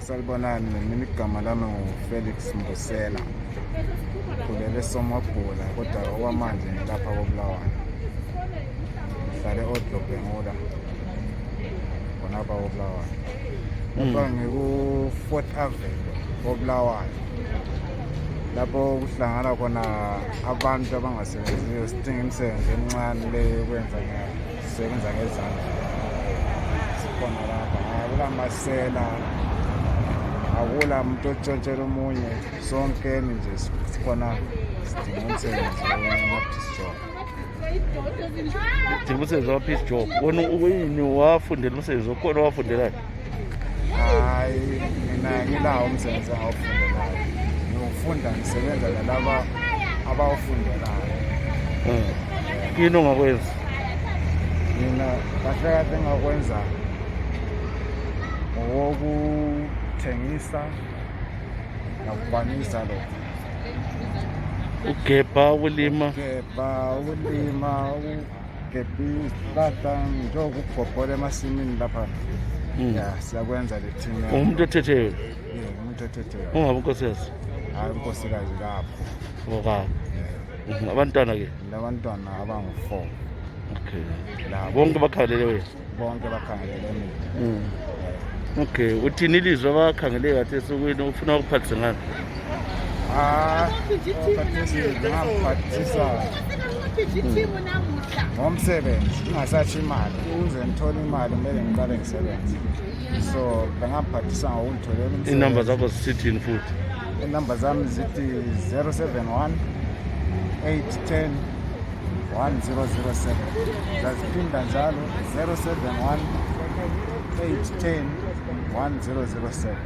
Salibonani, mina igama lami nguFelix Mbosela. Khulele Somabhula kodwa okwamanje ngilapha koBulawayo. Ngihlale oDlobhengula khonapha koBulawayo. Lapha ngiku-4th Avenue koBulawayo. Lapho kuhlangana khona abantu abangasebenziyo sidinga imisebenzi emincane le yokwenza ngezandla. Sikhona lapha akulamasela, akula muntu otshontshela omunye, sonke nje sikhona sidinga umsebenzi wama-piece job. Udinga umsebenzi wama-piece job. Wena uyini wafundela umsebenzi okhona owafundelayo? Hayi, mina ngilawo umsebenzi engawufundelayo. Ngiyofunda ngisebenza nalaba abawufundelayo. Yini ongakwenza? Mina kahle kahle engakwenza owokuthengisa nokukwanisa lokho. Ugebha, ukulima, ugebha izihlahla njengokugobhola emasimini lapha. Ya, siyakwenza le thina. umuntu othetheyo. Yebo, umuntu othetheyo. Ungabe unkosikazi? Hayi, unkosikazi lapho. Ngokabo. Abantwana ke? Labantwana abangu-4. Okay. Labo Bonke bakhangelele wena? bonke bakhangelele mina. Okay, uthini ilizwe abakhangele kathi esukwini ufuna ukuphathisa ngani? Ngaphathisa ngomsebenzi, ngingasatsho imali. Ukuze ngithole imali kumele ngiqale ngisebenze. So bengaphathisa ngokungitholela umsebenzi. Inamba zakho zisithini futhi? Inamba zami zithi 071 810 1007. Ngaziphinda njalo 071 810 1007.